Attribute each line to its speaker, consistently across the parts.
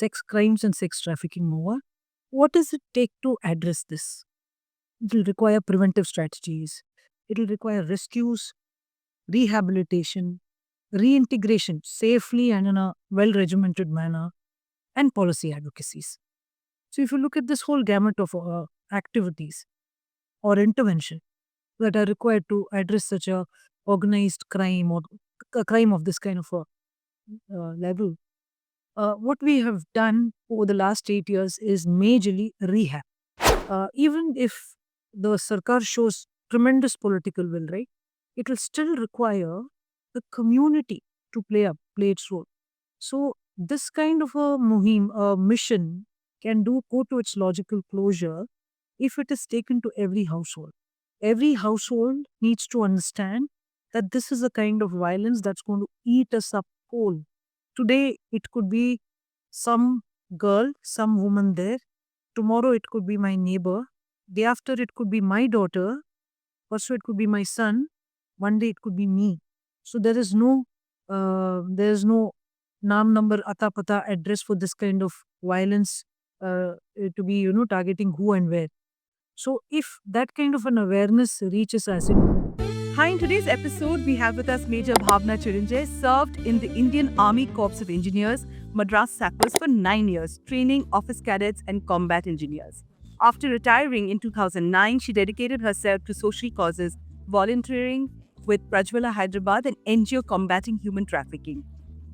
Speaker 1: sex crimes and sex trafficking more. What does it take to address this? It will require preventive strategies. It will require rescues, rehabilitation, reintegration safely and in a well regimented manner, and policy advocacies. So, if you look at this whole gamut of activities or intervention that are required to address such a organized crime or a crime of this kind of a level, what we have done over the last 8 years is majorly rehab. Even if the Sarkar shows tremendous political will, right, it will still require the community to play its role. So this kind of a muhim, a mission, can go to its logical closure if it is taken to every household. Every household needs to understand that this is a kind of violence that's going to eat us up whole. Today, it could be some girl, some woman there. Tomorrow, it could be my neighbor. Day after, it could be my daughter. Also, it could be my son. One day, it could be me. So there is no naam number ata pata address for this kind of violence to be targeting who and where. So if that kind of an awareness reaches us,
Speaker 2: Hi, in today's episode, we have with us Major Bhavna Chiranjay, served in the Indian Army Corps of Engineers, Madras Sappers for 9 years, training officer cadets and combat engineers. After retiring in 2009, she dedicated herself to social causes, volunteering with Prajwala Hyderabad and NGO combating human trafficking.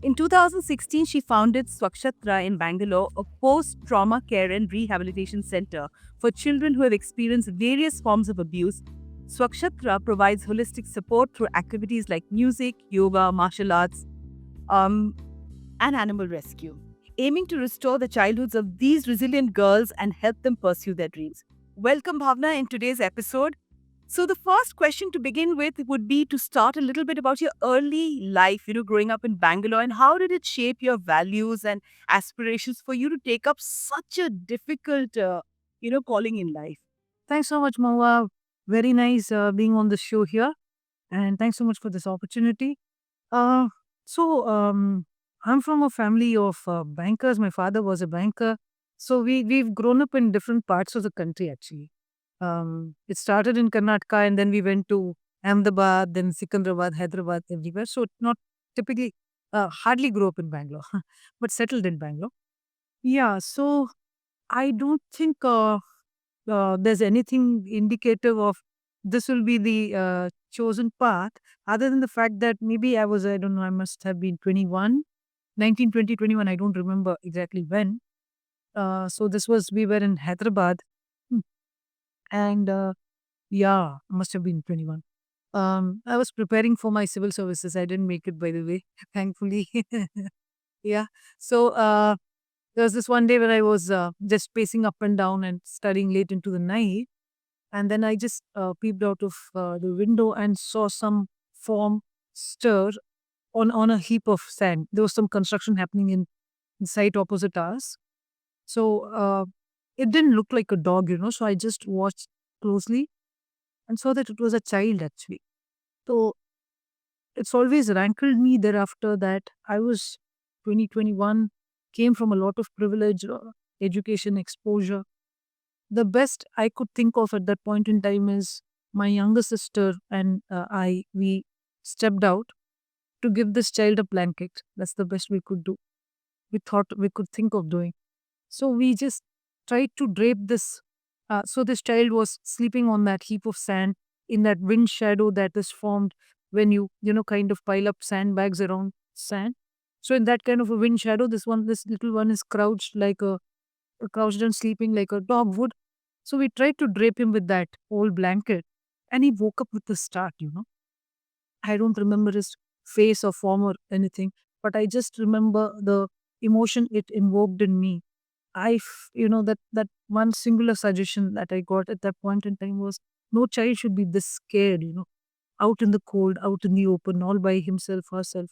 Speaker 2: In 2016, she founded Swakshatra in Bangalore, a post-trauma care and rehabilitation center for children who have experienced various forms of abuse. Swakshatra provides holistic support through activities like music, yoga, martial arts, um, and animal rescue, aiming to restore the childhoods of these resilient girls and help them pursue their dreams. Welcome, Bhavna, in today's episode. So, the first question to begin with would be to start a little bit about your early life, growing up in Bangalore, and how did it shape your values and aspirations for you to take up such a difficult, calling in life?
Speaker 1: thanks so much, Mawa. Very nice being on the show here, and thanks so much for this opportunity. Uh, so I'm from a family of bankers. My father was a banker, so we've grown up in different parts of the country actually. It started in Karnataka, and then we went to Ahmedabad, then Secunderabad, Hyderabad, everywhere. So not typically, hardly grew up in Bangalore, but settled in Bangalore. Yeah, so I don't think there's anything indicative of this will be the chosen path, other than the fact that maybe I don't know, I must have been 21, 19, 20, 21. I don't remember exactly when. So we were in Hyderabad. Hmm. And yeah, must have been 21. I was preparing for my civil services. I didn't make it, by the way, thankfully. Yeah. So there was this one day when I was just pacing up and down and studying late into the night. And then I just peeped out of the window and saw some form stir on a heap of sand. There was some construction happening in the site opposite us. So it didn't look like a dog. So I just watched closely and saw that it was a child actually. So it's always rankled me thereafter that I was 2021, came from a lot of privilege, education, exposure. The best I could think of at that point in time is my younger sister and we stepped out to give this child a blanket. That's the best we could do. We thought we could think of doing. So we just tried to drape this. So this child was sleeping on that heap of sand in that wind shadow that is formed when kind of pile up sandbags around sand. So in that kind of a wind shadow, this little one is crouched and sleeping like a dog would. So we tried to drape him with that old blanket, and he woke up with a start. I don't remember his face or form or anything, but I just remember the emotion it invoked in me. That one singular suggestion that I got at that point in time was no child should be this scared, out in the cold, out in the open, all by himself, herself.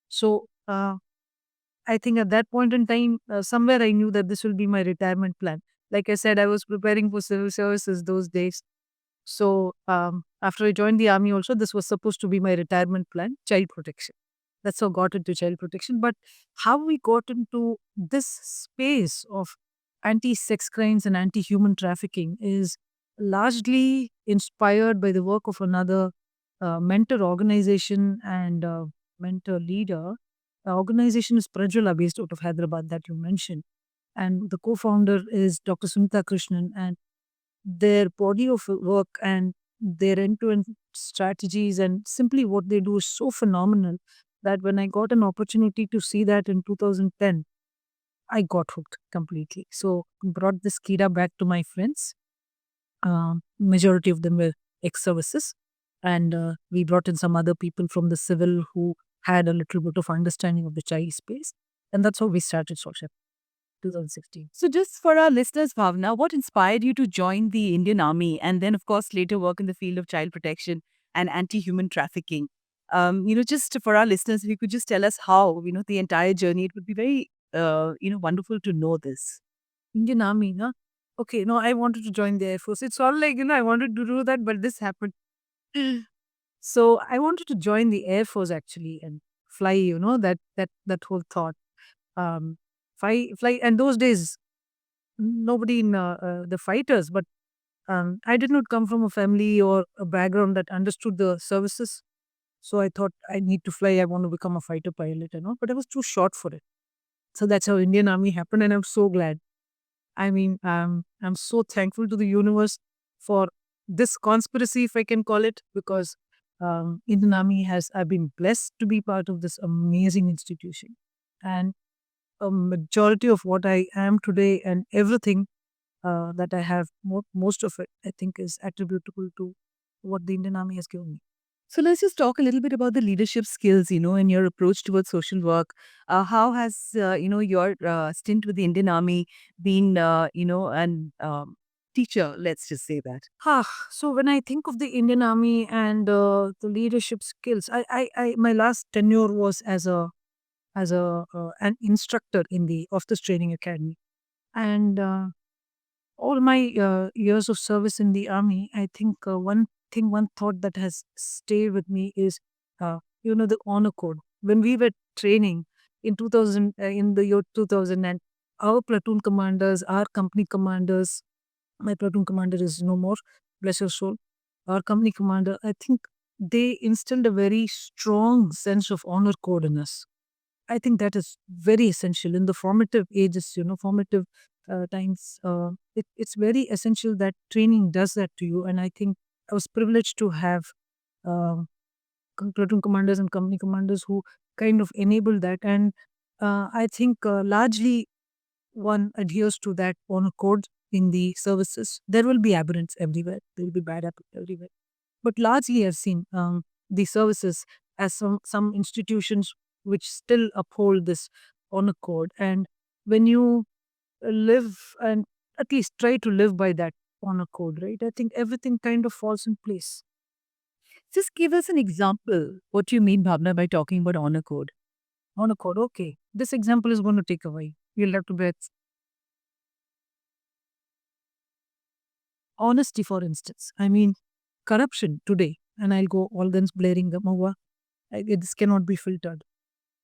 Speaker 1: So I think at that point in time, somewhere I knew that this will be my retirement plan. Like I said, I was preparing for civil services those days. So after I joined the army, also, this was supposed to be my retirement plan, child protection. That's how I got into child protection. But how we got into this space of anti-sex crimes and anti-human trafficking is largely inspired by the work of another mentor organization and mentor leader. The organization is Prajwala, based out of Hyderabad, that you mentioned, and the co-founder is Dr. Sunita Krishnan, and their body of work and their end-to-end strategies and simply what they do is so phenomenal that when I got an opportunity to see that in 2010, I got hooked completely. So brought this Kira back to my friends. Majority of them were ex-services, and we brought in some other people from the civil who had a little bit of understanding of the child space, and that's how we started Social 2016.
Speaker 2: So, just for our listeners, Bhavna, what inspired you to join the Indian Army and then, of course, later work in the field of child protection and anti-human trafficking? Just for our listeners, if you could just tell us how, the entire journey, it would be very, wonderful to know this.
Speaker 1: Indian Army, no? Okay, no, I wanted to join the Air Force. It's all like, I wanted to do that, but this happened. So I wanted to join the Air Force actually and fly, that whole thought. Um, fly, and those days, nobody in the fighters, but I did not come from a family or a background that understood the services. So I thought I need to fly. I want to become a fighter pilot, but I was too short for it. So that's how Indian Army happened, and I'm so glad. I mean, I'm so thankful to the universe for this conspiracy, if I can call it, because Indian Army I've been blessed to be part of this amazing institution. And a majority of what I am today and everything that I have, most of it, I think, is attributable to what the Indian Army has given me.
Speaker 2: So let's just talk a little bit about the leadership skills, and your approach towards social work. How has, your stint with the Indian Army been, an teacher, let's just say that.
Speaker 1: So when I think of the Indian Army and the leadership skills, my last tenure was as an instructor in the Officers Training Academy, and all my years of service in the army, I think one thought that has stayed with me is, the honor code. When we were training in 2000, in the year 2000, and our platoon commanders, our company commanders, my platoon commander is no more, bless your soul. Our company commander, I think they instilled a very strong sense of honor code in us. I think that is very essential in the formative ages, formative times. It's very essential that training does that to you. And I think I was privileged to have uh, platoon commanders and company commanders who kind of enabled that. And I think largely one adheres to that honor code in the services. There will be aberrants everywhere. There will be bad apples everywhere. But largely, I've seen the services as some institutions which still uphold this honor code. And when you live and at least try to live by that honor code, right? I think everything kind of falls in place.
Speaker 2: Just give us an example. What you mean, Bhavna, by talking about honor code?
Speaker 1: Honor code, okay. This example is going to take a while. You'll have to bear honesty, for instance. I mean, corruption today, and I'll go all guns blaring, Gamova. This cannot be filtered.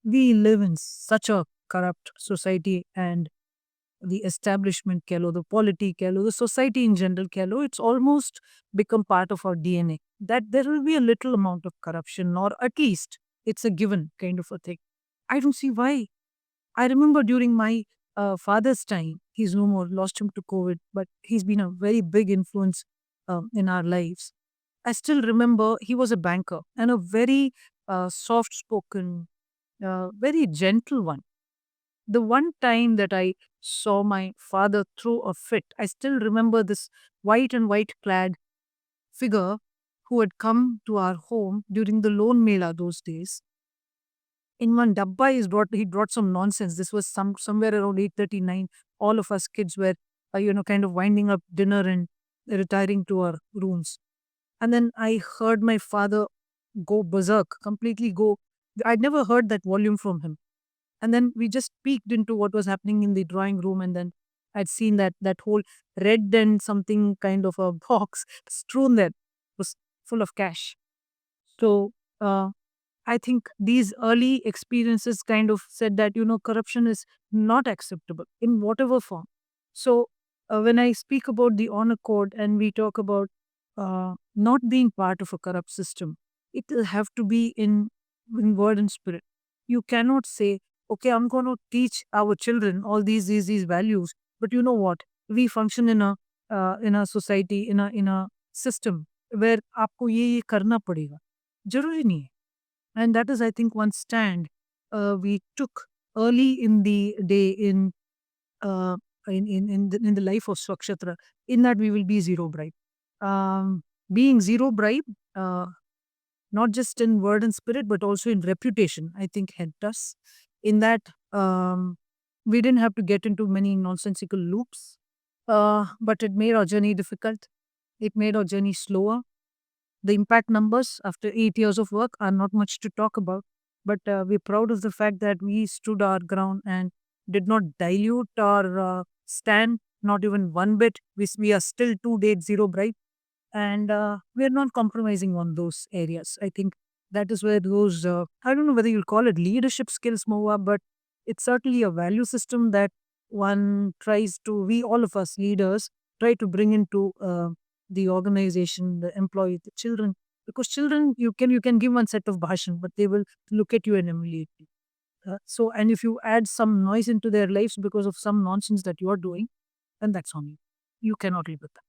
Speaker 1: We live in such a corrupt society, and the establishment, Kello, the polity, Kello, the society in general, Kello, it's almost become part of our DNA that there will be a little amount of corruption, or at least it's a given kind of a thing. I don't see why. I remember during my father's time, he's no more, lost him to COVID, but he's been a very big influence in our lives. I still remember he was a banker and a very soft spoken, very gentle one. The one time that I saw my father throw a fit, I still remember this white and white clad figure who had come to our home during the loan mela those days. In one dabba, he brought some nonsense. This was somewhere around 8:39. All of us kids were, kind of winding up dinner and retiring to our rooms. And then I heard my father go berserk, completely go. I'd never heard that volume from him. And then we just peeked into what was happening in the drawing room, and then I'd seen that whole red and something kind of a box strewn there was full of cash. So uh, I think these early experiences kind of said that, corruption is not acceptable in whatever form. So, when I speak about the honor code and we talk about not being part of a corrupt system, it will have to be in word and spirit. You cannot say, okay, I'm going to teach our children all these values, but you know what? We function in a society, in a system where आपको ये करना पड़ेगा. जरूरी नहीं है. And that is, I think, one stand we took early in the day uh, in the life of Swakshatra, in that we will be zero bribe. Being zero bribe, uh, not just in word and spirit, but also in reputation, I think helped us in that we didn't have to get into many nonsensical loops, but it made our journey difficult. It made our journey slower. The impact numbers after 8 years of work are not much to talk about, but we're proud of the fact that we stood our ground and did not dilute our stand, not even one bit. We are still to date zero bribe, and we're not compromising on those areas. I think that is where those, I don't know whether you'll call it leadership skills, Moa, but it's certainly a value system that one tries to, we all of us leaders try to bring into the organization, the employee, the children. Because children, you can give one set of bhashan, but they will look at you and emulate you. So, and if you add some noise into their lives because of some nonsense that you're doing, then that's on you. You cannot live with that.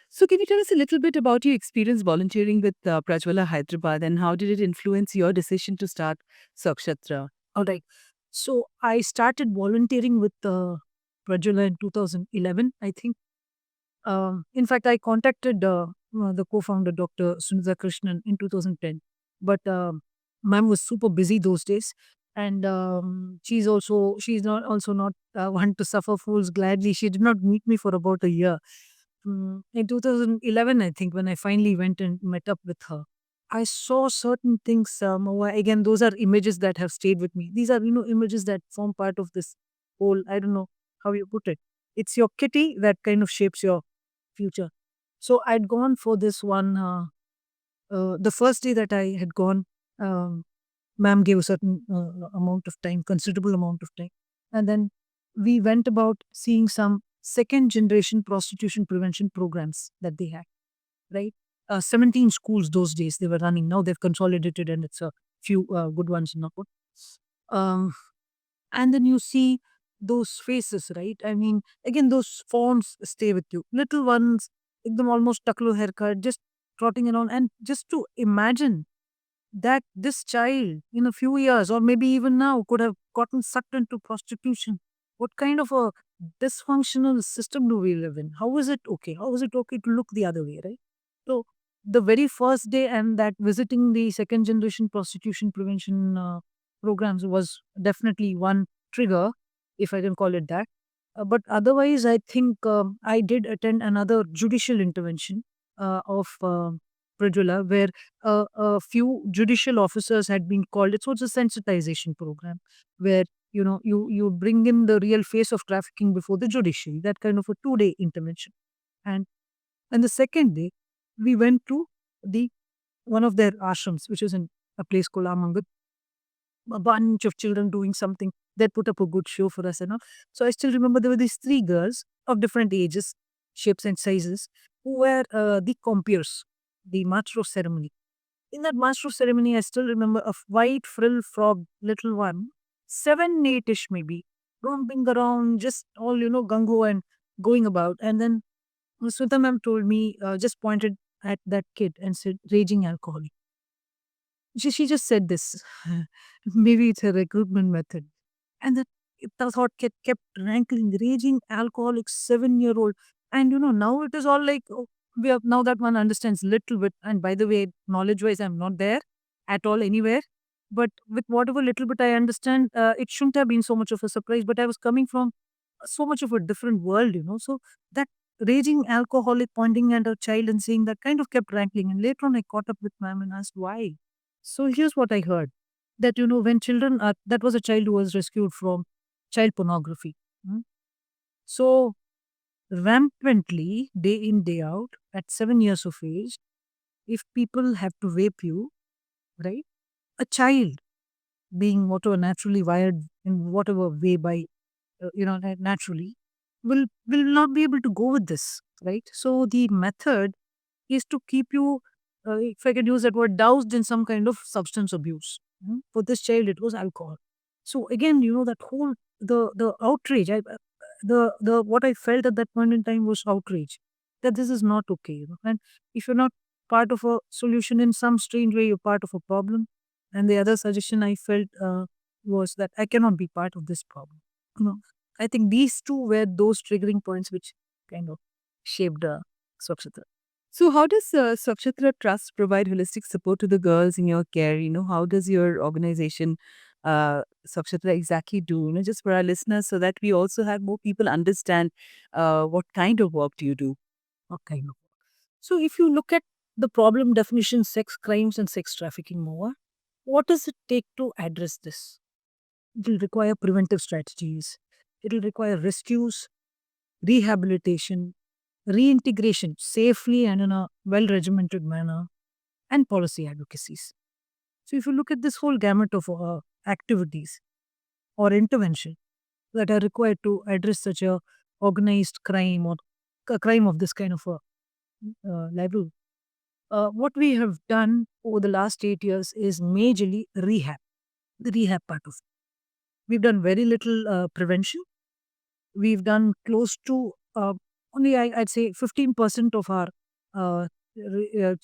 Speaker 2: So, can you tell us a little bit about your experience volunteering with Prajwala Hyderabad and how did it influence your decision to start Sakshatra?
Speaker 1: All right. So I started volunteering with Prajwala in 2011, I think. In fact, I contacted the co-founder, Dr. Sunitha Krishnan, in 2010. But ma'am was super busy those days. And she's not also not one to suffer fools gladly. She did not meet me for about a year. In 2011, I think, when I finally went and met up with her, I saw certain things. Again, those are images that have stayed with me. These are, images that form part of this whole, I don't know how you put it. It's your kitty that kind of shapes your future. So I'd gone for this one. The first day that I had gone, um, ma'am gave a certain amount of time, considerable amount of time. And then we went about seeing some second generation prostitution prevention programs that they had, right? 17 schools those days they were running. Now they've consolidated and it's a few good ones now. Um, and then you see those faces, right? I mean, again, those forms stay with you. Little ones, them almost taklu haircut, just trotting around. And just to imagine that this child in a few years or maybe even now could have gotten sucked into prostitution. What kind of a dysfunctional system do we live in? How is it okay? How is it okay to look the other way, right? So the very first day and that visiting the second generation prostitution prevention programs was definitely one trigger, if I can call it that. But otherwise, I think I did attend another judicial intervention of Prajula, where a few judicial officers had been called. It was a sensitization program where you bring in the real face of trafficking before the judiciary. That kind of a 2 day intervention, and the second day we went to the one of their ashrams, which is in a place called Amangat. A bunch of children doing something. They put up a good show for us, So I still remember there were these three girls of different ages, shapes, and sizes who were the compeers, the master of ceremony. In that master of ceremony, I still remember a white frill frog, little one, 7, 8-ish maybe, romping around, just all, gung-ho and going about. And then Smita ma'am told me, just pointed at that kid and said, raging alcoholic. She just said this. Maybe it's a recruitment method. And the thought kept rankling, raging alcoholic 7-year-old. And now it is all like, oh, we have now that one understands little bit. And by the way, knowledge wise, I'm not there at all anywhere. But with whatever little bit I understand, it shouldn't have been so much of a surprise. But I was coming from so much of a different world. So that raging alcoholic pointing at a child and saying that kind of kept rankling. And later on, I caught up with ma'am and asked why. So here's what I heard that, when children are, that was a child who was rescued from child pornography. mm. So rampantly, day in, day out, at 7 years of age, if people have to rape you, right? a child being whatever naturally wired in whatever way by naturally will not be able to go with this, right? So the method is to keep you, if I can use that word, doused in some kind of substance abuse. For this child, it was alcohol. So again, that whole the outrage. The what I felt at that point in time was outrage that this is not okay. And if you're not part of a solution in some strange way, you're part of a problem. And the other suggestion I felt was that I cannot be part of this problem. You know, I think these two were those triggering points which kind of shaped Swachhatra.
Speaker 2: So, how does Swachhatra Trust provide holistic support to the girls in your care? How does your organization, Swachhatra, exactly do? Just for our listeners, so that we also have more people understand what kind of work do you do?
Speaker 1: Okay. So if you look at the problem definition, sex crimes and sex trafficking more, what does it take to address this? It will require preventive strategies. It will require rescues, rehabilitation, reintegration safely and in a well regimented manner, and policy advocacies. So if you look at this whole gamut of activities or intervention that are required to address such a organized crime or a crime of this kind of a level, what we have done over the last 8 years is majorly rehab, the rehab part of it. We've done very little prevention. We've done close to only, I'd say, 15% of our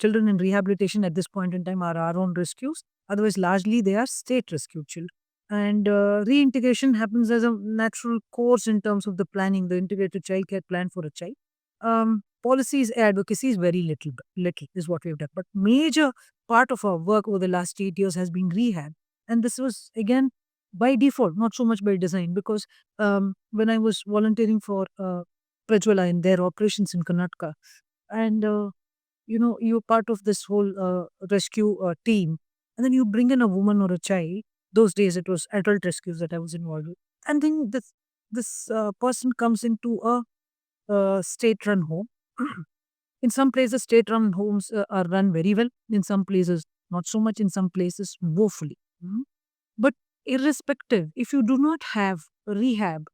Speaker 1: children in rehabilitation at this point in time are our own rescues. Otherwise, largely they are state rescued children. And reintegration happens as a natural course in terms of the planning, the integrated child care plan for a child. Policies advocacy is very little is what we've done. But major part of our work over the last 8 years has been rehab. And this was again by default, not so much by design, because when I was volunteering for Prajwala in their operations in Karnataka, and you're part of this whole rescue team, and then you bring in a woman or a child. Those days it was adult rescues that I was involved with, and then this person comes into a state-run home. In some places, state-run homes are run very well. In some places, not so much. In some places, woefully. But irrespective, if you do not have rehab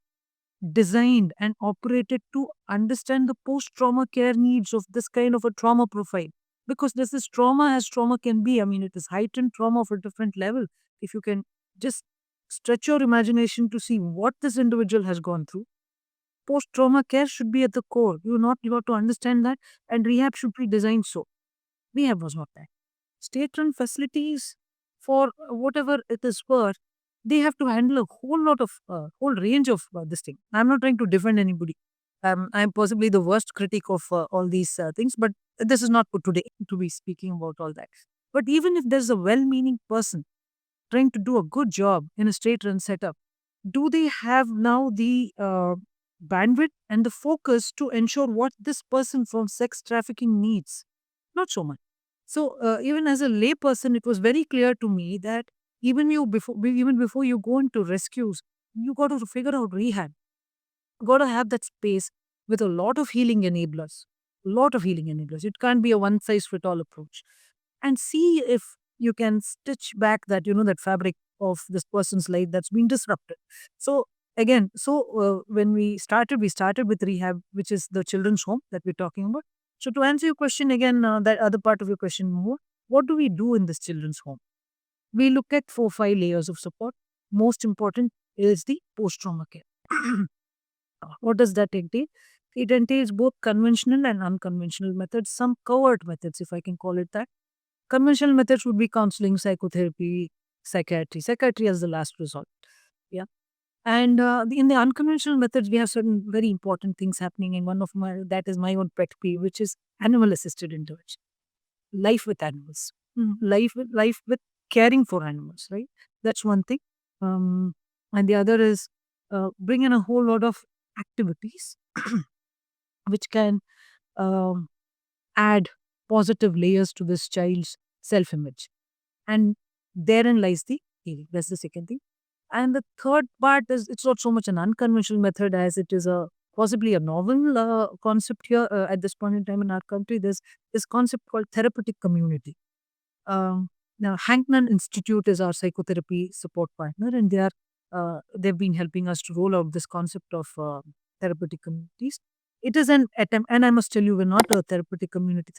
Speaker 1: designed and operated to understand the post-trauma care needs of this kind of a trauma profile, because this is trauma as trauma can be. I mean, it is heightened trauma of a different level. If you can just stretch your imagination to see what this individual has gone through, post-trauma care should be at the core. You have to understand that, and rehab should be designed so. Rehab was not that. State-run facilities, for whatever it is worth, they have to handle a whole lot of whole range of this thing. I'm not trying to defend anybody. I'm possibly the worst critic of all these things, but this is not for today to be speaking about all that. But even if there's a well-meaning person trying to do a good job in a state-run setup, do they have now the bandwidth and the focus to ensure what this person from sex trafficking needs? Not so much. So even as a layperson, it was very clear to me that even before you go into rescues, you got to figure out rehab. Got to have that space with a lot of healing enablers. Lot of healing enablers. It can't be a one size fit all approach. And see if you can stitch back that fabric of this person's life that's been disrupted. So again, when we started with rehab, which is the children's home that we're talking about. So to answer your question again, that other part of your question more, what do we do in this children's home? We look at 4-5 layers of support. Most important is the post-trauma care. What does that entail? It entails both conventional and unconventional methods, some covert methods, if I can call it that. Conventional methods would be counseling, psychotherapy, psychiatry. Psychiatry as the last resort. Yeah. And in the unconventional methods, we have certain very important things happening. And one of that is my own pet peeve, which is animal assisted intervention. Life with animals. Life with caring for animals, right? That's one thing. And the other is bring in a whole lot of activities which can um, add positive layers to this child's self image. And therein lies the healing. That's the second thing. And the third part is it's not so much an unconventional method as it is a possibly a novel concept here at this point in time in our country. There's this concept called therapeutic community. Um, Now, Hankman Institute is our psychotherapy support partner, and they've been helping us to roll out this concept of therapeutic communities. It is an attempt, and I must tell you, we're not a therapeutic community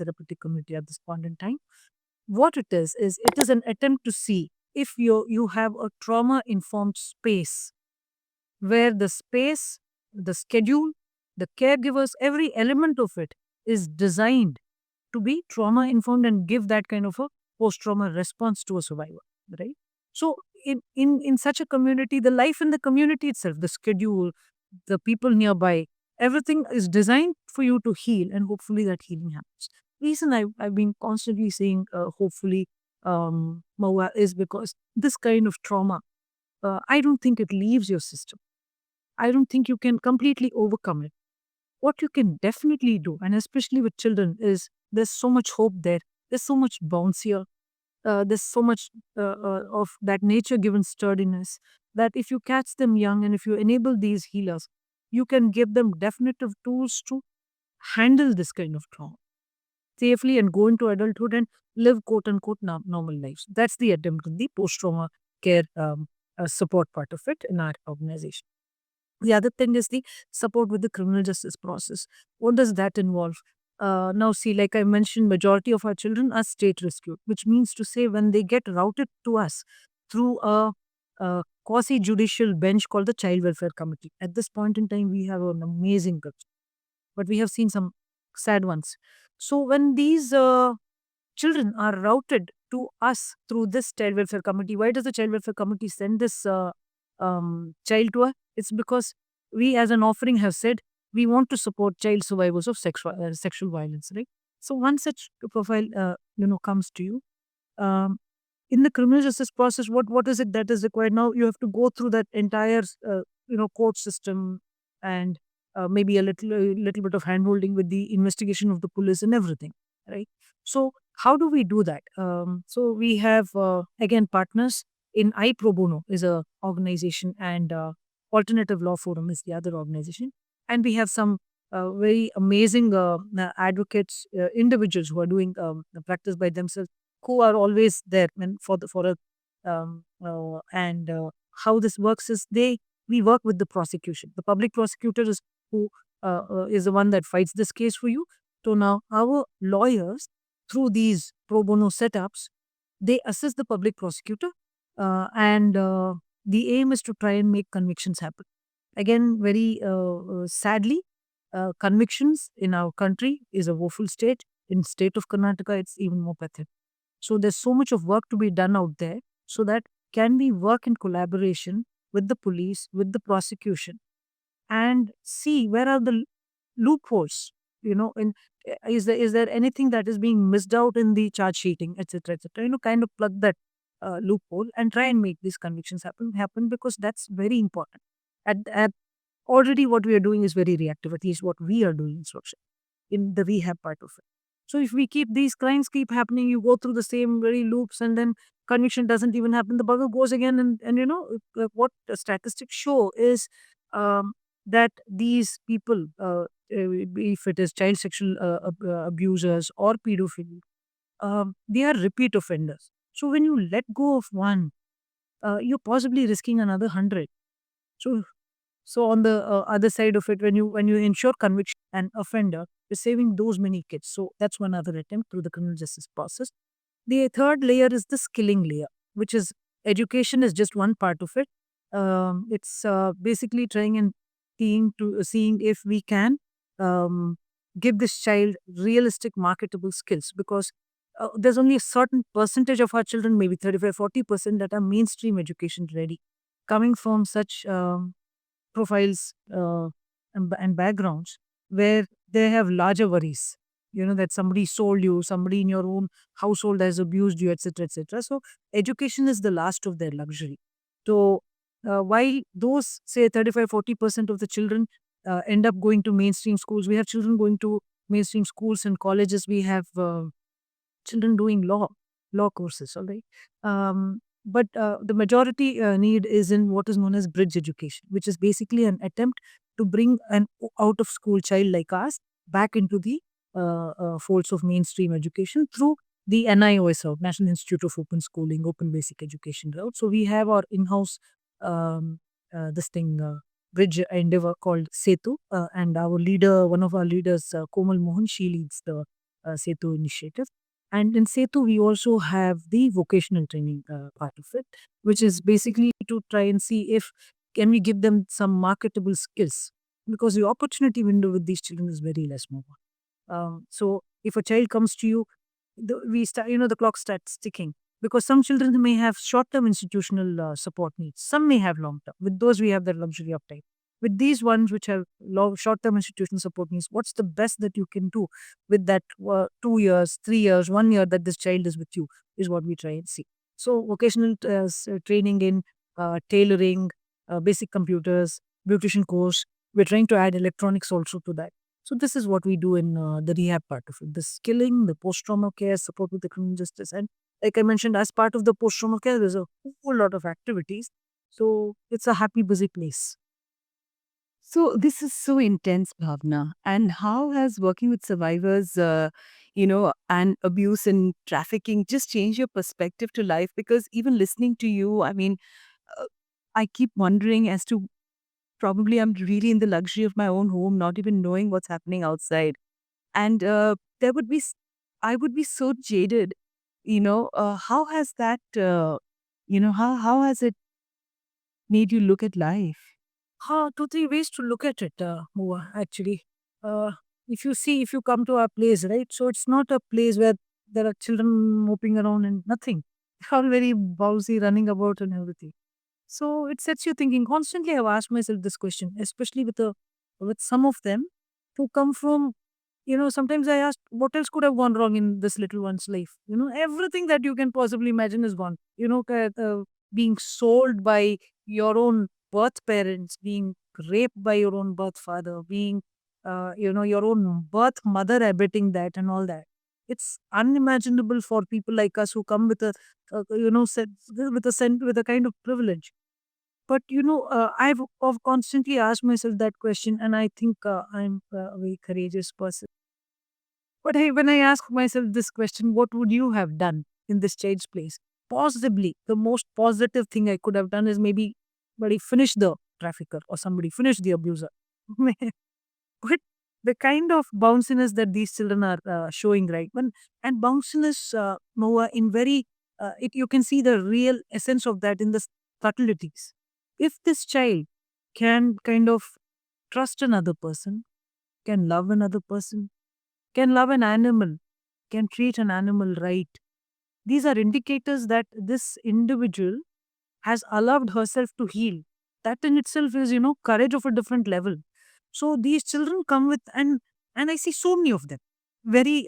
Speaker 1: at this point in time. What it is an attempt to see if you have a trauma informed space where the space, the schedule, the caregivers, every element of it is designed to be trauma informed and give that kind of a post trauma response to a survivor, right? So, in such a community, the life in the community itself, the schedule, the people nearby, everything is designed for you to heal, and hopefully that healing happens. Reason I've been constantly saying, hopefully, Mawa, is because this kind of trauma, I don't think it leaves your system. I don't think you can completely overcome it. What you can definitely do, and especially with children, is there's so much hope there. There's so much bouncier. There's so much of that nature given sturdiness that if you catch them young and if you enable these healers, you can give them definitive tools to handle this kind of trauma safely and go into adulthood and live quote unquote normal lives. That's the attempt in the post trauma care support part of it in our organization. The other thing is the support with the criminal justice process. What does that involve? Now, see, like I mentioned, majority of our children are state rescued, which means to say when they get routed to us through a quasi-judicial bench called the Child Welfare Committee. At this point in time, we have an amazing group, but we have seen some sad ones. So when these children are routed to us through this Child Welfare Committee, why does the Child Welfare Committee send this child to us? It's because we, as an offering, have said we want to support child survivors of sexual violence, right? So one such profile, comes to you. Um, in the criminal justice process, what is it that is required? Now you have to go through that entire, court system, and maybe a little bit of handholding with the investigation of the police and everything, right? So how do we do that? So we have again partners in I Pro Bono is a organization, and Alternative Law Forum is the other organization, and we have some very amazing advocates, individuals who are doing the practice by themselves, who are always there when for a and how this works is we work with the prosecution. The public prosecutor is the one that fights this case for you. So now our lawyers, through these pro bono setups, they assist the public prosecutor, and the aim is to try and make convictions happen. Again, very sadly, convictions in our country is a woeful state. In state of Karnataka, it's even more pathetic. So there's so much of work to be done out there, so that can we work in collaboration with the police, with the prosecution, and see where are the loopholes. In is there anything that is being missed out in the charge sheeting, etc., etc. Kind of plug that loophole and try and make these convictions happen, because that's very important. At already what we are doing is very reactive. At least what we are doing in the rehab part of it. So if we keep these crimes keep happening, you go through the same very loops, and then conviction doesn't even happen. The bugger goes again, and what the statistics show is that these people, if it is child sexual abusers or pedophilia, they are repeat offenders. So when you let go of one, you're possibly risking another 100. So on the other side of it, when you ensure conviction and offender, you're saving those many kids. So that's one other attempt through the criminal justice process. The third layer is the skilling layer, which is education is just one part of it. It's basically trying and seeing if we can give this child realistic marketable skills, because there's only a certain percentage of our children, maybe 35-40%, that are mainstream education ready, coming from such profiles and backgrounds where they have larger worries. That somebody sold you, somebody in your own household has abused you, etc., etc. So education is the last of their luxury. So while those, say, 35-40% of the children end up going to mainstream schools, we have children going to mainstream schools and colleges. We have children doing law courses, all right. But the majority need is in what is known as bridge education, which is basically an attempt to bring an out of school child like us back into the folds of mainstream education through the NIOS route, National Institute of Open Schooling, Open Basic Education route. So we have our in-house um, this thing bridge endeavor called Setu, and our leader, one of our leaders, Komal Mohan, she leads the Setu initiative. And in Setu, we also have the vocational training part of it, which is basically to try and see if can we give them some marketable skills, because the opportunity window with these children is very less more. So if a child comes to you, we start, the clock starts ticking, because some children may have short-term institutional support needs. Some may have long-term. With those, we have the luxury of time. With these ones which have short-term institutional support needs, what's the best that you can do with that 2 years, 3 years, 1 year that this child is with you is what we try and see. So vocational training in tailoring, basic computers, beautician course. We're trying to add electronics also to that. So this is what we do in the rehab part of it: the skilling, the post-trauma care, support with the criminal justice, and like I mentioned, as part of the post-trauma care, there's a whole lot of activities. So it's a happy, busy place.
Speaker 2: So this is so intense, Bhavna. And how has working with survivors, and abuse and trafficking just changed your perspective to life? Because even listening to you, I mean, uh, I keep wondering as to probably I'm really in the luxury of my own home, not even knowing what's happening outside. And there would be, I would be so jaded. How has that, how has it made you look at life?
Speaker 1: Two, three ways to look at it, Moa, actually. Uh, if you come to our place, right? So it's not a place where there are children moping around and nothing. They're all very bouncy, running about and everything. So it sets you thinking. Constantly, I've asked myself this question, especially with some of them who come from, sometimes I ask, what else could have gone wrong in this little one's life? Everything that you can possibly imagine is gone. Being sold by your own birth parents, being raped by your own birth father, being, your own birth mother abetting that and all that. It's unimaginable for people like us who come with a, with a kind of privilege. But I've constantly asked myself that question, and I think I'm a very courageous person. But when I ask myself this question, what would you have done in this child's place? Possibly, the most positive thing I could have done is maybe, buddy, finish the trafficker or somebody finish the abuser. But the kind of bounciness that these children are showing, right? And bounciness, Noah, in very, you can see the real essence of that in the subtleties. If this child can kind of trust another person, can love another person, can love an animal, can treat an animal right, these are indicators that this individual has allowed herself to heal. That in itself is, courage of a different level. So these children come with, and I see so many of them. Very,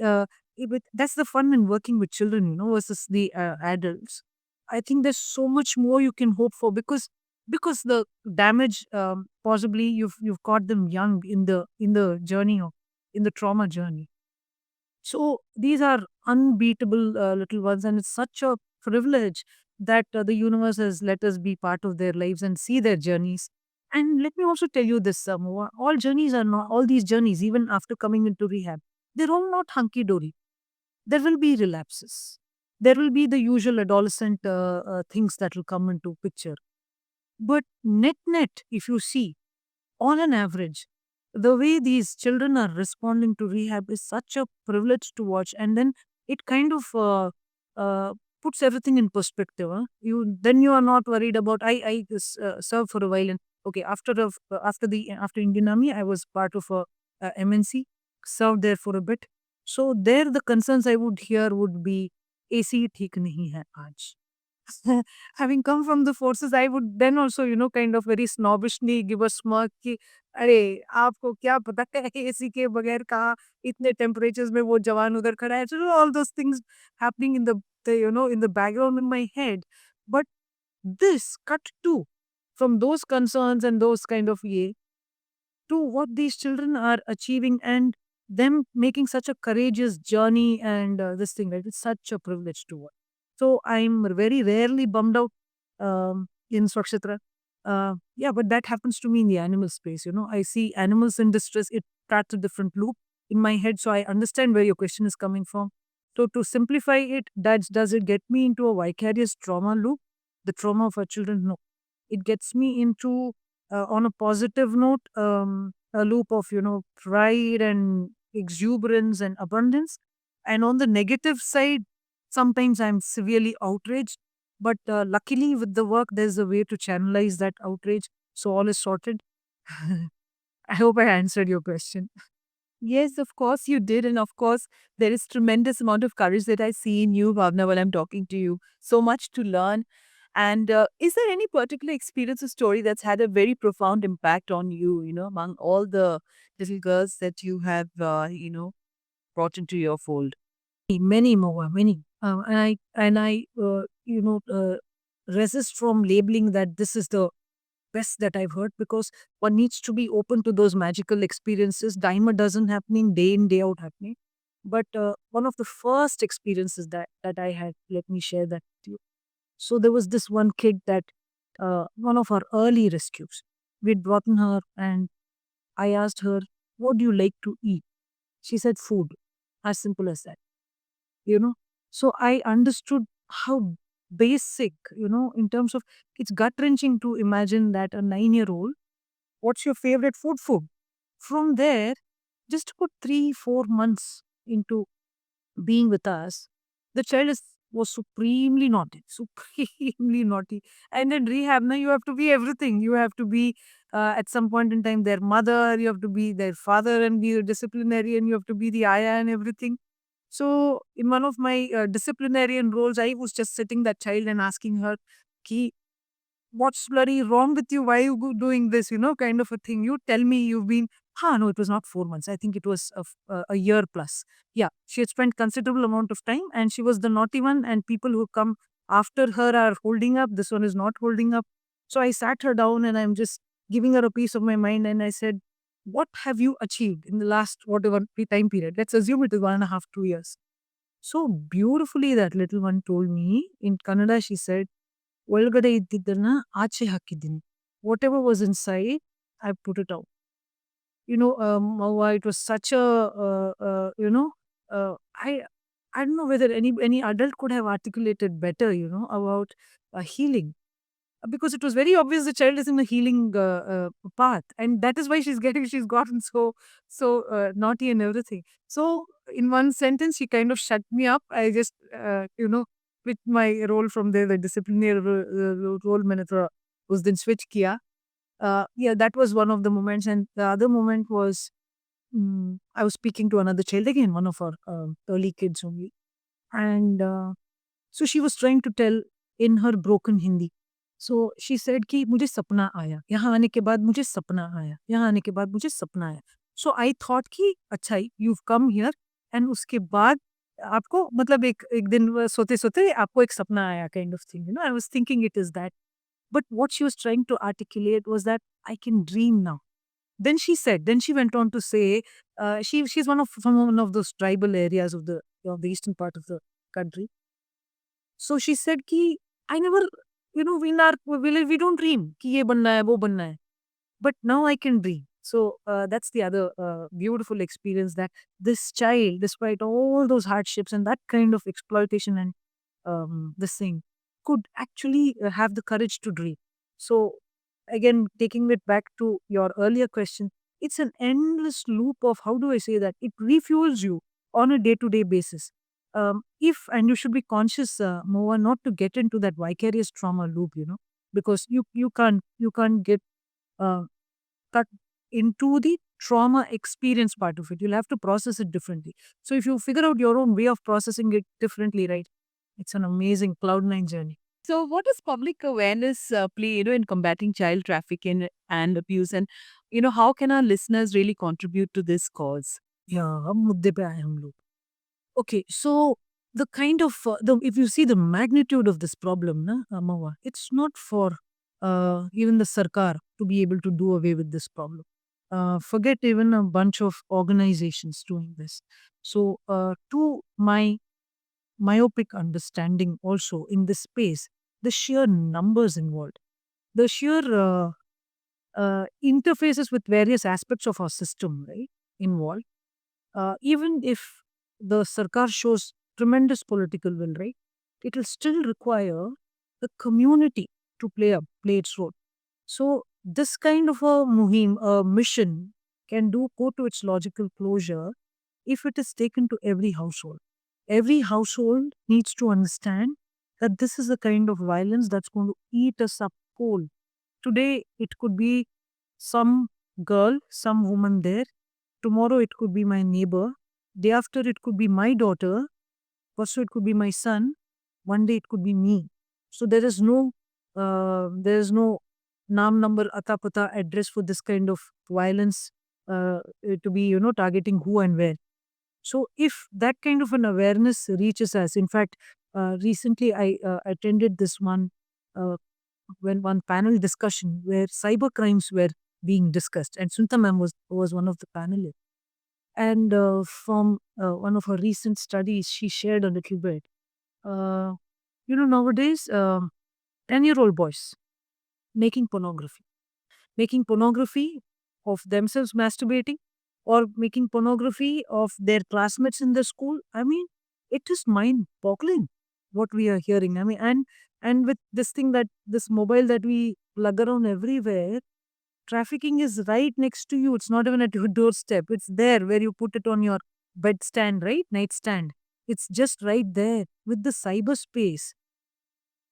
Speaker 1: that's the fun in working with children, versus the adults. I think there's so much more you can hope for, because the damage, possibly you've caught them young in the journey of in the trauma journey. So these are unbeatable little ones, and it's such a privilege that the universe has let us be part of their lives and see their journeys. And let me also tell you this, Moa, all journeys are not, all these journeys, even after coming into rehab, they're all not hunky dory. There will be relapses. There will be the usual adolescent things that will come into picture. But net, if you see, on an average, the way these children are responding to rehab is such a privilege to watch, and then it kind of uh, puts everything in perspective. You are not worried about. I served for a while, and okay, after Indian Army, I was part of a MNC, served there for a bit. So there, the concerns I would hear would be AC ठीक नहीं है आज. Having come from the forces, I would then also, kind of very snobbishly give a smirk कि अरे आपको क्या पता है एसी के बगैर कहाँ इतने टेम्परेचर्स में वो जवान उधर खड़ा है. So all those things happening in the background in my head. But this cut to from those concerns and those kind of to what these children are achieving, and them making such a courageous journey, and this thing, right? It's such a privilege to watch. So I'm very rarely bummed out in Swakshatra. Yeah, but that happens to me in the animal space. I see animals in distress. It starts a different loop in my head. So I understand where your question is coming from. So to simplify it, does it get me into a vicarious trauma loop? The trauma of our children? No. It gets me into, on a positive note, a loop of, pride and exuberance and abundance. And on the negative side, sometimes I'm severely outraged. But luckily, with the work, there's a way to channelize that outrage. So all is sorted. I hope I answered your question.
Speaker 2: Yes, of course you did. And of course, there is tremendous amount of courage that I see in you, Bhavna, while I'm talking to you. So much to learn. And is there any particular experience or story that's had a very profound impact on you, among all the little girls that you have, brought into your fold?
Speaker 1: Many more, many. Resist from labeling that this is the best that I've heard, because one needs to be open to those magical experiences. Dime a dozen happening, day in, day out happening. But one of the first experiences that I had, let me share that with you. So there was this one kid that, one of our early rescues, we'd brought in her, and I asked her, "What do you like to eat?" She said, "Food." As simple as that, you know. So I understood how basic, in terms of, it's gut wrenching to imagine that a 9-year-old, what's your favorite food? From there, just to put 3-4 months into being with us, the child was supremely naughty, supremely naughty. And in rehab, now you have to be everything. You have to be, at some point in time, their mother, you have to be their father and be a disciplinarian, you have to be the ayah and everything. So, in one of my disciplinarian roles, I was just sitting that child and asking her, Ki, what's bloody wrong with you? Why are you doing this? Kind of a thing. You tell me you've been, no, it was not 4 months. I think it was a year plus. Yeah, she had spent considerable amount of time, and she was the naughty one, and people who come after her are holding up. This one is not holding up. So I sat her down and I'm just giving her a piece of my mind. And I said, what have you achieved in the last whatever time period? Let's assume it is 1.5, 2 years. So beautifully, that little one told me in Kannada, she said, ಒಳಗಡೆ ಇದ್ದಿದ್ದನ್ನ ಆಚೆ ಹಾಕಿದ್ದೀನಿ. Whatever was inside, I put it out. It was such a, I don't know whether any adult could have articulated better, about healing, because it was very obvious the child is in a healing path, and that is why she's gotten so naughty and everything. So in one sentence she kind of shut me up. I just with my role from there, the disciplinary role मैंने थोड़ा उस दिन switch किया. Yeah, that was one of the moments. And the other moment was, I was speaking to another child, again one of our early kids only. And so she was trying to tell in her broken Hindi. So she said कि मुझे सपना आया, यहाँ आने के बाद मुझे सपना आया, यहाँ आने के बाद मुझे सपना आया. So I thought कि अच्छा, you've come here and उसके बाद आपको मतलब एक एक दिन सोते सोते आपको एक सपना आया, kind of thing. I was thinking it is that. But what she was trying to articulate was that I can dream now. Then she went on to say, she's from one of those tribal areas of the eastern part of the country. So she said ki I never, in our village we don't dream ki ye banna hai, wo banna hai. But now I can dream. So that's the other beautiful experience, that this child, despite all those hardships and that kind of exploitation and this thing, could actually have the courage to dream. So again, taking it back to your earlier question, it's an endless loop of, how do I say that? It refuels you on a day-to-day basis. If and you should be conscious, Moa, not to get into that vicarious trauma loop, because you can't get uh, cut into the trauma experience part of it. You'll have to process it differently. So if you figure out your own way of processing it differently, right, it's an amazing cloud9 journey.
Speaker 2: So, what does public awareness play, in combating child trafficking and abuse? And, how can our listeners really contribute to this cause?
Speaker 1: Yeah, हम मुद्दे पे आए हम लोग. Okay, so the kind of if you see the magnitude of this problem, na, Mawa, it's not for even the sarkar to be able to do away with this problem. Forget even a bunch of organizations doing this. So, to my myopic understanding, also in this space, the sheer numbers involved, the sheer interfaces with various aspects of our system, right, involved. Even if the sarkar shows tremendous political will, right? It will still require the community to play its role. So this kind of a muhim, a mission, can do go to its logical closure if it is taken to every household. Every household needs to understand that this is a kind of violence that's going to eat us up whole. Today, it could be some girl, some woman there. Tomorrow, it could be my neighbor. Day after, it could be my daughter. Also, it could be my son. One day, it could be me. So there is no naam number atapata address for this kind of violence to be targeting who and where. So if that kind of an awareness reaches us, in fact, recently I attended this one panel discussion where cyber crimes were being discussed, and Sunta ma'am was one of the panelists. And from one of her recent studies, she shared a little bit. Uh, Nowadays, 10-year-old boys making pornography of themselves masturbating, or making pornography of their classmates in the school. I mean, it is mind boggling what we are hearing. I mean, and with this thing, that this mobile that we plug around everywhere, trafficking is right next to you. It's not even at your doorstep. It's there where you put it on your bedstand, right? Nightstand. It's just right there with the cyberspace.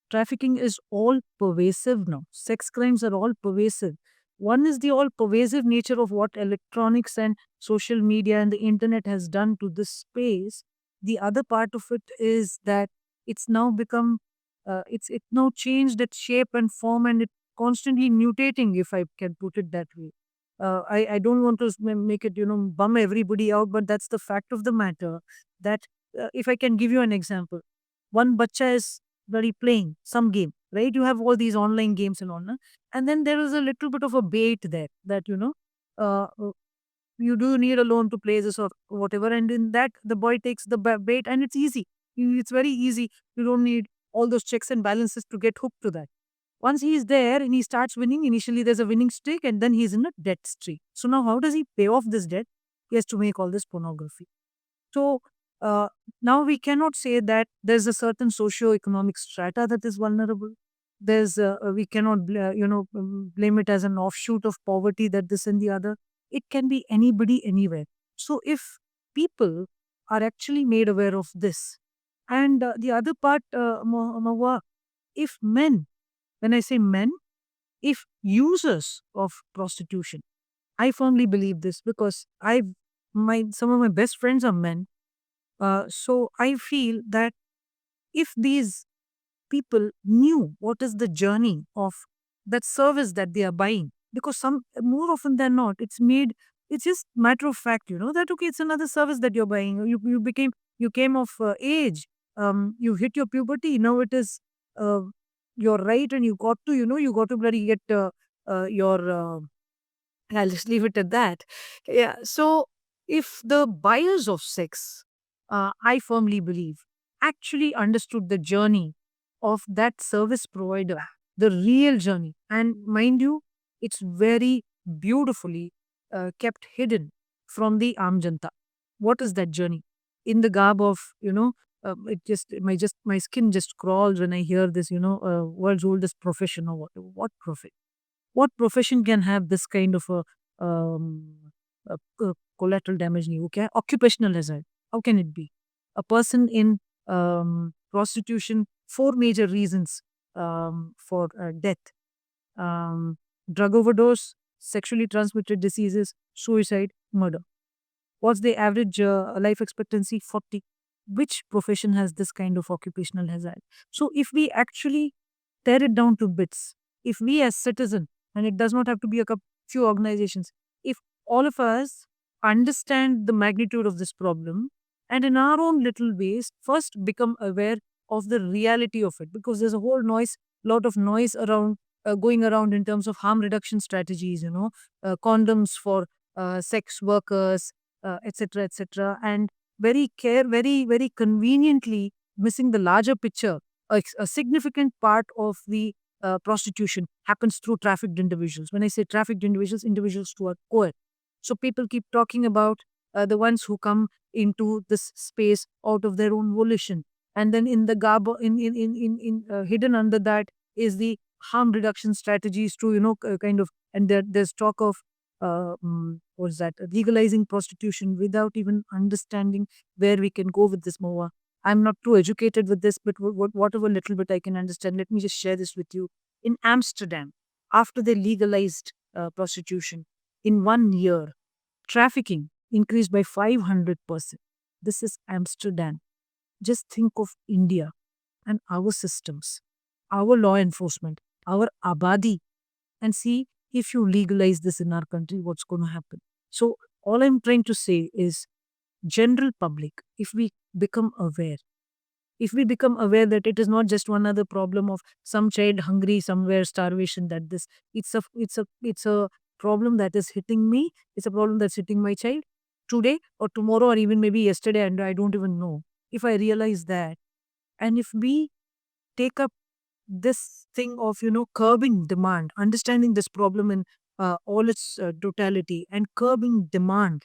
Speaker 1: Trafficking is all pervasive now. Sex crimes are all pervasive. One is the all pervasive nature of what electronics and social media and the internet has done to this space. The other part of it is that it's now become, it's now changed its shape and form, and it's constantly mutating, if I can put it that way. I don't want to make it, bum everybody out, but that's the fact of the matter. That if I can give you an example, one bacha is bloody playing some game, right? You have all these online games and all, na? And then there is a little bit of a bait there that, uh, uh, you do need a loan to play this or whatever. And in that, the boy takes the bait, and it's easy. It's very easy. You don't need all those checks and balances to get hooked to that. Once he is there and he starts winning, initially there's a winning streak, and then he's in a debt streak. So now, how does he pay off this debt? He has to make all this pornography. So uh, now we cannot say that there's a certain socio-economic strata that is vulnerable. We cannot blame it as an offshoot of poverty, that this and the other. It can be anybody anywhere. So if people are actually made aware of this, and the other part, Mawa, if men, when I say men, if users of prostitution, I firmly believe this because my some of my best friends are men. So I feel that if these people knew what is the journey of that service that they are buying, because some more often than not, it's just matter of fact, that okay, it's another service that you're buying. You came of age, you hit your puberty. Now it is uh, your right, and you got to bloody get your I'll just leave it at that. Yeah. So, if the buyers of sex, I firmly believe, actually understood the journey of that service provider, the real journey, and mind you, it's very beautifully kept hidden from the Amjanta. What is that journey? In the garb of, my skin just crawls when I hear this, world's oldest profession or what? What profit? What profession can have this kind of a collateral damage? Okay, occupational hazard. How can it be? A person in prostitution, four major reasons for death: um, drug overdose, sexually transmitted diseases, suicide, murder. What's the average life expectancy? 40. Which profession has this kind of occupational hazard? So, if we actually tear it down to bits, if we as citizens, and it does not have to be few organizations, if all of us understand the magnitude of this problem, and in our own little ways first become aware of the reality of it, because there's a whole lot of noise around, going around in terms of harm reduction strategies, condoms for sex workers, etc., etc., and very conveniently missing the larger picture. A significant part of the prostitution happens through trafficked individuals. When I say trafficked individuals, individuals who are co-ed. So people keep talking about the ones who come into this space out of their own volition. And then in the garb, hidden under that is the harm reduction strategies to, kind of, and there's talk of, what is that, legalizing prostitution without even understanding where we can go with this, Moa. I'm not too educated with this, but whatever little bit I can understand, let me just share this with you. In Amsterdam, after they legalized prostitution, in 1 year, trafficking increased by 500%. This is Amsterdam. Just think of India and our systems, our law enforcement, our abadi, and see if you legalize this in our country, what's going to happen. So, all I'm trying to say is, general public, if we become aware that it is not just one other problem of some child hungry somewhere, starvation, that this, it's a problem that is hitting me, it's a problem that's hitting my child today or tomorrow or even maybe yesterday, and I don't even know. If I realize that, and if we take up this thing of, curbing demand, understanding this problem in all its totality, and curbing demand,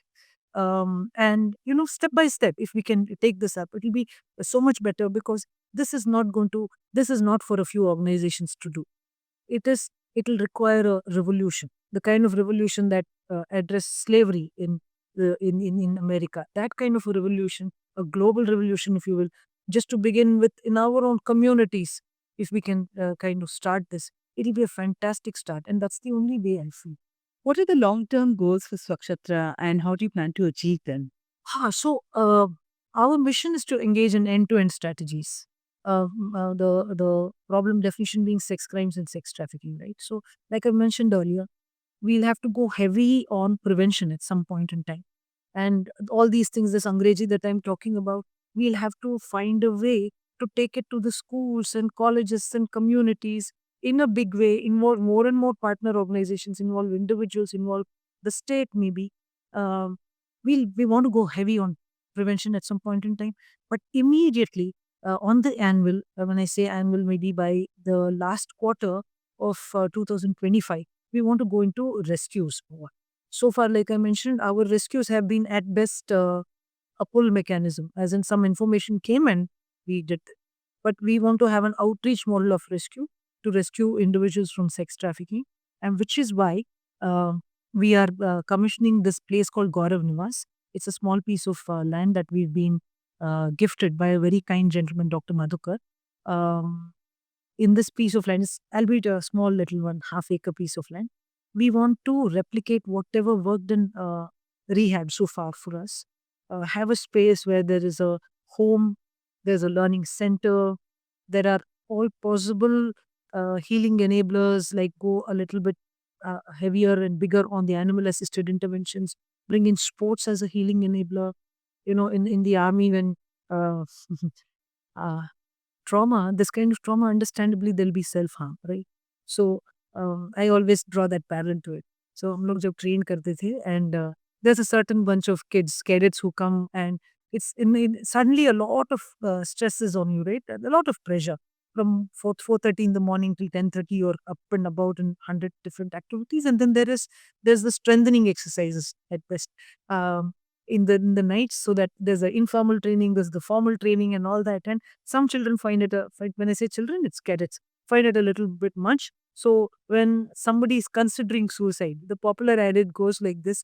Speaker 1: and step by step, if we can take this up, it will be so much better, because this is not for a few organizations to do. It'll require a revolution, the kind of revolution that addressed slavery in America, that kind of a revolution, a global revolution, if you will, just to begin with in our own communities. If we can kind of start this, it'll be a fantastic start, and that's the only way I feel.
Speaker 2: What are the long-term goals for Swakshatra and how do you plan to achieve them?
Speaker 1: So our mission is to engage in end-to-end strategies. The problem definition being sex crimes and sex trafficking, right? So, like I mentioned earlier, we'll have to go heavy on prevention at some point in time, and all these things, this Angreji that I'm talking about, we'll have to find a way to take it to the schools and colleges and communities in a big way, involve more and more partner organizations, involve individuals, involve the state maybe. Um, we want to go heavy on prevention at some point in time, but immediately on the annual, when I say annual, maybe by the last quarter of 2025, we want to go into rescues more. So far, like I mentioned, our rescues have been at best a pull mechanism, as in some information came and we did it. But we want to have an outreach model of rescue to rescue individuals from sex trafficking, and which is why uh, we are commissioning this place called Gaurav Nivas. It's a small piece of land that we've been gifted by a very kind gentleman, Dr. Madhukar. Um, in this piece of land, is albeit a small little one, half-acre piece of land, we want to replicate whatever worked in rehab so far for us. Have a space where there is a home, there's a learning center, there are all possible healing enablers, like go a little bit heavier and bigger on the animal assisted interventions, bring in sports as a healing enabler. In the army, when uh, uh, trauma, this kind of trauma, understandably, there'll be self harm, right? So I always draw that parallel to it. So हम लोग जब train करते थे, and there's a certain bunch of cadets who come, and it's suddenly a lot of stress is on you, right? A lot of pressure from 4:30 in the morning till 10:30, or up and about in 100 different activities, and then there's the strengthening exercises at best. Um, in the nights, so that there's the informal training, there's the formal training, and all that. And some children find it when I say children, it's cadets, find it a little bit much. So when somebody is considering suicide, the popular adage goes like this,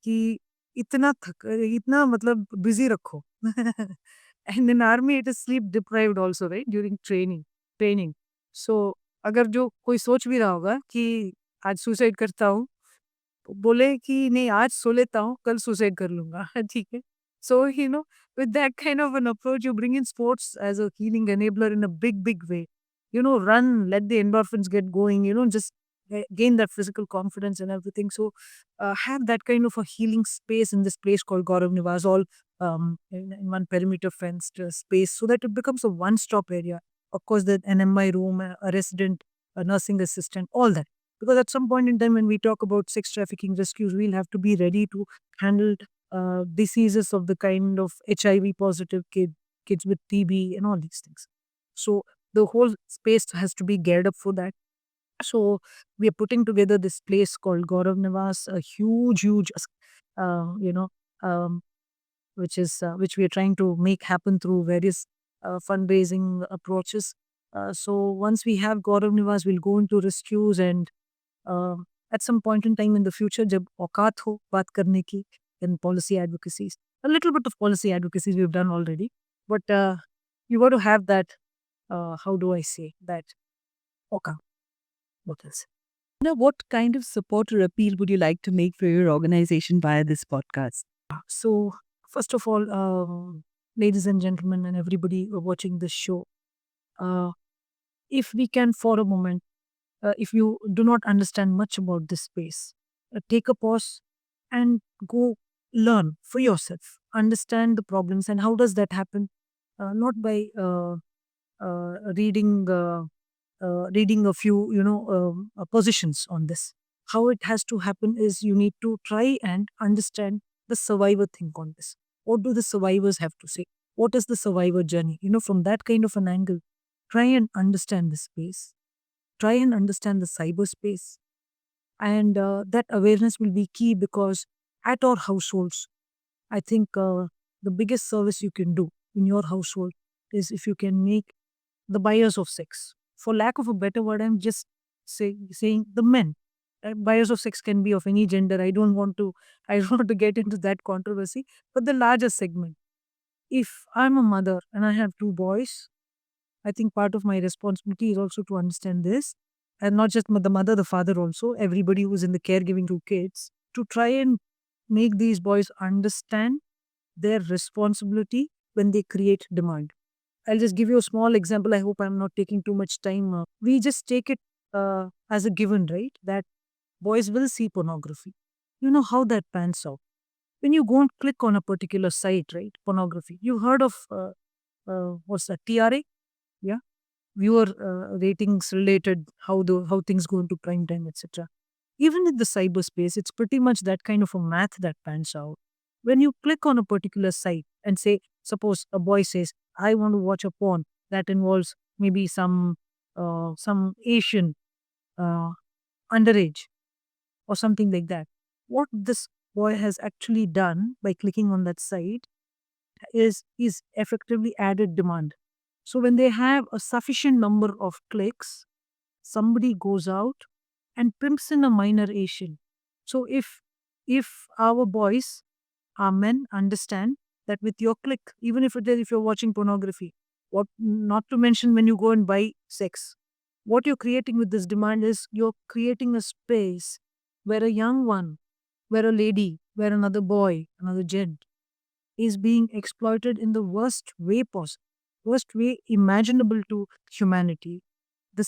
Speaker 1: कि इतना मतलब busy रखो. And in army it is sleep deprived also, right, during training. So अगर जो कोई सोच भी रहा होगा कि आज सुसाइड करता हूँ, बोले कि नहीं आज सो लेता हूँ, कल सुसाइड कर लूँगा। ठीक है? So, with that kind of an approach, you bring in sports as a healing enabler in a big, big way. Run, let the endorphins get going, just gain that physical confidence and everything. So, have that kind of a healing space in this place called Gaurav Nivas, all in one perimeter fenced space, so that it becomes a one-stop area. Of course, the NMI room, a resident, a nursing assistant, all that. Because at some point in time, when we talk about sex trafficking rescues, we'll have to be ready to handle diseases of the kind of HIV positive kids with TB and all these things. So the whole space has to be geared up for that. So we are putting together this place called Gaurav Nivas, a huge, huge, uh, you know, which we are trying to make happen through various fundraising approaches. So once we have Gaurav Nivas, we'll go into rescues and uh, at some point in time in the future, जब औकात हो बात करने की, then policy advocacies. A little bit of policy advocacies we've done already, but you got to have that. How do I say that? Okay, what else?
Speaker 2: Now, what kind of support or appeal would you like to make for your organization via this podcast?
Speaker 1: So, first of all, ladies and gentlemen, and everybody who are watching this show, uh, if we can for a moment, if you do not understand much about this space, take a pause and go learn for yourself, understand the problems and how does that happen. Not by reading a few, positions on this. How it has to happen is you need to try and understand the survivor think on this. What do the survivors have to say? What is the survivor journey? From that kind of an angle, try and understand the space. Try and understand the cyberspace. And that awareness will be key because at our households, I think the biggest service you can do in your household is if you can make the buyers of sex. For lack of a better word, I'm just saying the men. Buyers of sex can be of any gender. I don't want to. I don't want to get into that controversy. But the larger segment. If I'm a mother and I have two boys, I think part of my responsibility is also to understand this, and not just the mother, the father also, everybody who's in the caregiving to kids, to try and make these boys understand their responsibility when they create demand. I'll just give you a small example. I hope I'm not taking too much time. We just take it as a given, right? That boys will see pornography. You know how that pans out. When you go and click on a particular site, right? Pornography. You've heard of what's that? TRA? Yeah. Viewer ratings related, how things go into prime time, etc. Even in the cyberspace, it's pretty much that kind of a math that pans out. When you click on a particular site and say, suppose a boy says, I want to watch a porn that involves maybe some Asian uh, underage or something like that. What this boy has actually done by clicking on that site is effectively added demand. So when they have a sufficient number of clicks, somebody goes out and pimps in a minor Asian. So if our boys, our men understand that with your click, even if you're watching pornography, what not to mention when you go and buy sex, what you're creating with this demand is you're creating a space where a young one, where a lady, where another boy, another gent is being exploited in the worst way possible, worst way imaginable to humanity.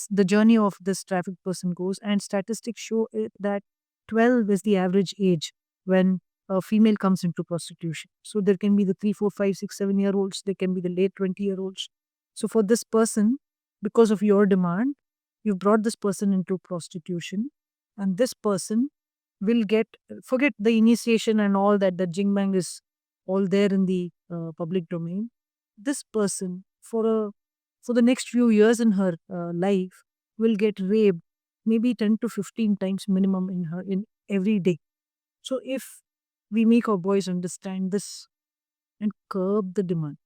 Speaker 1: The journey of this trafficked person goes, and statistics show it that 12 is the average age when a female comes into prostitution. So there can be the 3, 4, 5, 6, 7 year olds, there can be the late 20-year olds. So for this person, because of your demand, you've brought this person into prostitution, and this person will get, forget the initiation and all that, the jingbang is all there in the public domain. This person, for the next few years in her life, will get raped maybe 10 to 15 times minimum in every day. So if we make our boys understand this and curb the demand,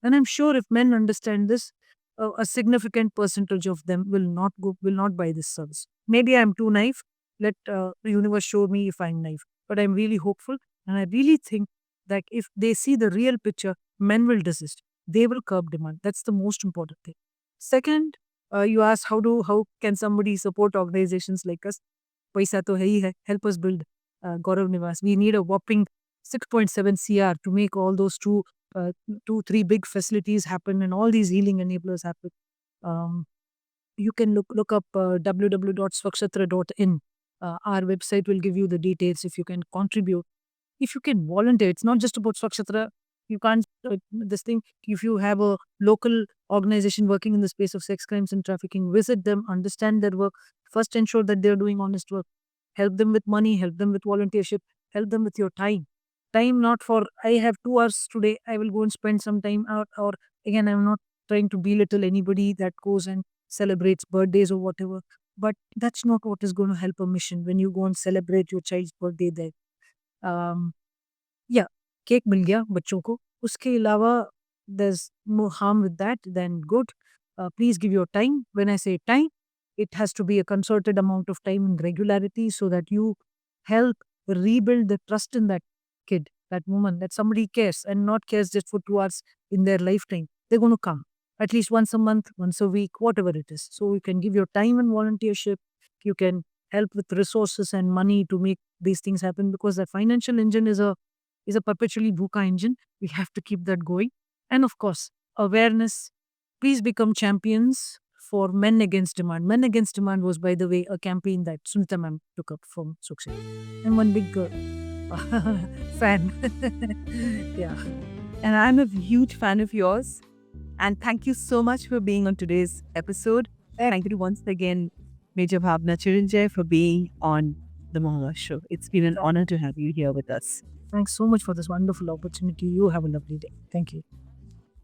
Speaker 1: and I'm sure if men understand this, a significant percentage of them will not buy this service. Maybe I'm too naive. Let the universe show me if I'm naive. But I'm really hopeful, and I really think that if they see the real picture, men will desist. They will curb demand. That's the most important thing. Second, you asked how can somebody support organizations like us? Paisa to hai hi hai. Help us build Gaurav Nivas. We need a whopping 6.7 CR to make all those uh, 3 big facilities happen and all these healing enablers happen. Um, you can look up www.swakshatra.in. Our website will give you the details if you can contribute. If you can volunteer, it's not just about Swakshatra. You can't, this thing, if you have a local organization working in the space of sex crimes and trafficking, visit them, understand their work, first ensure that they're doing honest work, help them with money, help them with volunteership, help them with your time. Time not for, I have 2 hours today, I will go and spend some time out, or again, I'm not trying to belittle anybody that goes and celebrates birthdays or whatever, but that's not what is going to help a mission when you go and celebrate your child's birthday there. Um, yeah. Cake मिल गया बच्चों को, उसके अलावा there's no harm with that, then good. Please give your time. When I say time, it has to be a concerted amount of time and regularity so that you help rebuild the trust in that kid, that woman, that somebody cares and not cares just for 2 hours in their lifetime. They're going to come at least once a month, once a week, whatever it is. So you can give your time and volunteership. You can help with resources and money to make these things happen, because the financial engine is a perpetually VUCA engine. We have to keep that going. And of course, awareness. Please become champions for Men Against Demand. Men Against Demand was, by the way, a campaign that Sunita ma'am took up from Sukshi. I'm one big fan. Yeah.
Speaker 2: And I'm a huge fan of yours. And thank you so much for being on today's episode. Thank you once again, Major Bhavna Chiranjay, for being on the Mahala Show. It's been an honor to have you here with us.
Speaker 1: Thanks so much for this wonderful opportunity. You have a lovely day. Thank you.